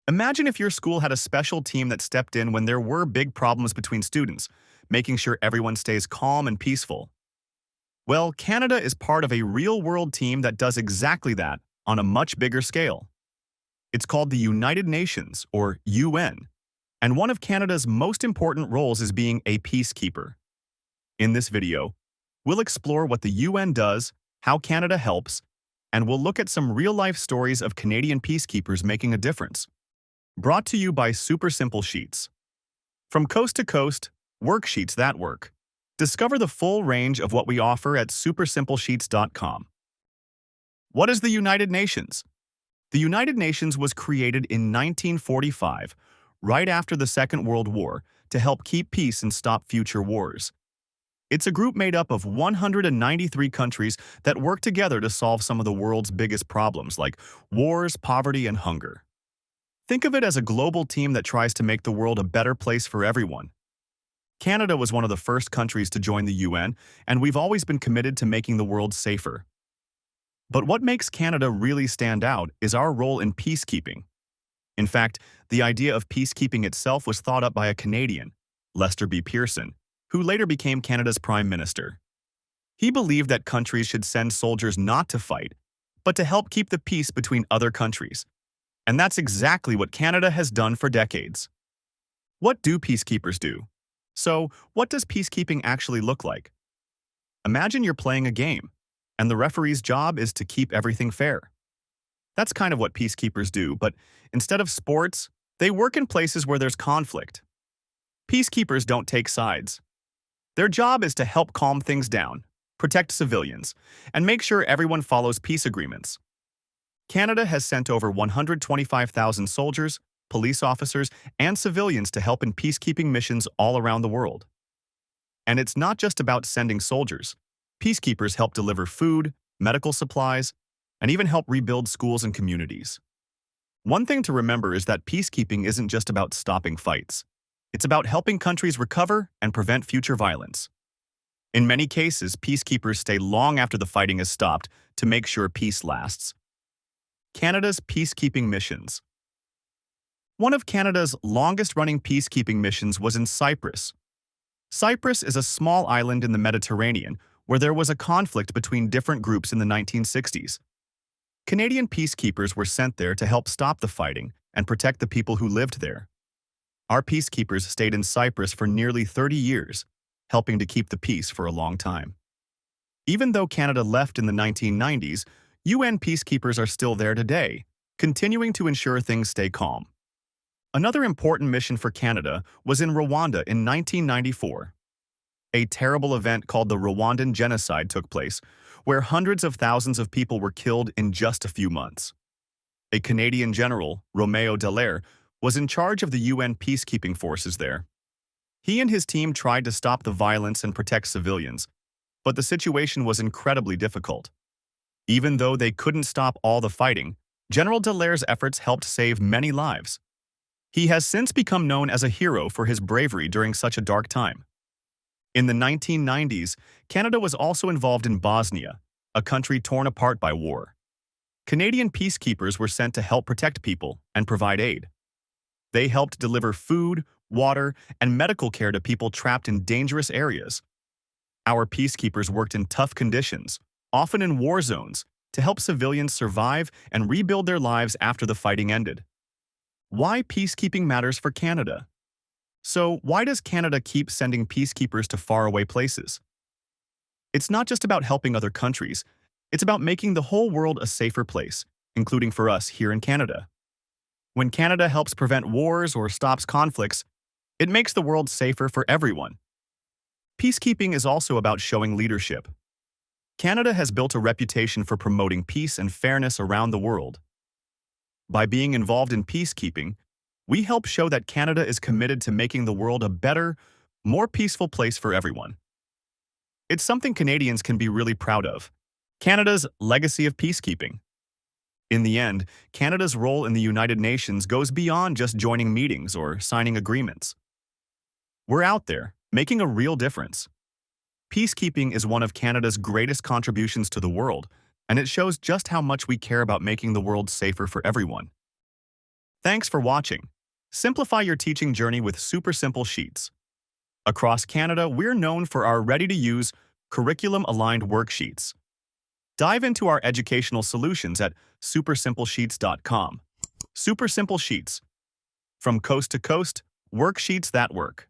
Imagine if your school had a special team that stepped in when there were big problems between students, making sure everyone stays calm and peaceful. Well, Canada is part of a real-world team that does exactly that on a much bigger scale. It's called the United Nations, or UN, and one of Canada's most important roles is being a peacekeeper. In this video, we'll explore what the UN does, how Canada helps, and we'll look at some real-life stories of Canadian peacekeepers making a difference. Brought to you by Super Simple Sheets. From coast to coast, worksheets that work. Discover the full range of what we offer at supersimplesheets.com. What is the United Nations? The United Nations was created in 1945, right after the Second World War, to help keep peace and stop future wars. It's a group made up of 193 countries that work together to solve some of the world's biggest problems, like wars, poverty, and hunger. Think of it as a global team that tries to make the world a better place for everyone. Canada was one of the first countries to join the UN, and we've always been committed to making the world safer. But what makes Canada really stand out is our role in peacekeeping. In fact, the idea of peacekeeping itself was thought up by a Canadian, Lester B. Pearson, who later became Canada's Prime Minister. He believed that countries should send soldiers not to fight, but to help keep the peace between other countries. And that's exactly what Canada has done for decades. What do peacekeepers do? So, what does peacekeeping actually look like? Imagine you're playing a game, and the referee's job is to keep everything fair. That's kind of what peacekeepers do, but instead of sports, they work in places where there's conflict. Peacekeepers don't take sides. Their job is to help calm things down, protect civilians, and make sure everyone follows peace agreements. Canada has sent over 125,000 soldiers, police officers, and civilians to help in peacekeeping missions all around the world. And it's not just about sending soldiers. Peacekeepers help deliver food, medical supplies, and even help rebuild schools and communities. One thing to remember is that peacekeeping isn't just about stopping fights. It's about helping countries recover and prevent future violence. In many cases, peacekeepers stay long after the fighting is stopped to make sure peace lasts. Canada's peacekeeping missions. One of Canada's longest-running peacekeeping missions was in Cyprus. Cyprus is a small island in the Mediterranean where there was a conflict between different groups in the 1960s. Canadian peacekeepers were sent there to help stop the fighting and protect the people who lived there. Our peacekeepers stayed in Cyprus for nearly 30 years, helping to keep the peace for a long time. Even though Canada left in the 1990s, UN peacekeepers are still there today, continuing to ensure things stay calm. Another important mission for Canada was in Rwanda in 1994. A terrible event called the Rwandan genocide took place, where hundreds of thousands of people were killed in just a few months. A Canadian general, Romeo Dallaire, was in charge of the UN peacekeeping forces there. He and his team tried to stop the violence and protect civilians, but the situation was incredibly difficult. Even though they couldn't stop all the fighting, General Dallaire's efforts helped save many lives. He has since become known as a hero for his bravery during such a dark time. In the 1990s, Canada was also involved in Bosnia, a country torn apart by war. Canadian peacekeepers were sent to help protect people and provide aid. They helped deliver food, water, and medical care to people trapped in dangerous areas. Our peacekeepers worked in tough conditions, often in war zones, to help civilians survive and rebuild their lives after the fighting ended. Why peacekeeping matters for Canada? So, why does Canada keep sending peacekeepers to faraway places? It's not just about helping other countries, it's about making the whole world a safer place, including for us here in Canada. When Canada helps prevent wars or stops conflicts, it makes the world safer for everyone. Peacekeeping is also about showing leadership. Canada has built a reputation for promoting peace and fairness around the world. By being involved in peacekeeping, we help show that Canada is committed to making the world a better, more peaceful place for everyone. It's something Canadians can be really proud of. Canada's legacy of peacekeeping. In the end, Canada's role in the United Nations goes beyond just joining meetings or signing agreements. We're out there, making a real difference. Peacekeeping is one of Canada's greatest contributions to the world, and it shows just how much we care about making the world safer for everyone. Thanks for watching. Simplify your teaching journey with super simple sheets. Across Canada, we're known for our ready-to-use, curriculum-aligned worksheets. Dive into our educational solutions at supersimplesheets.com. Super Simple Sheets. From coast to coast, worksheets that work.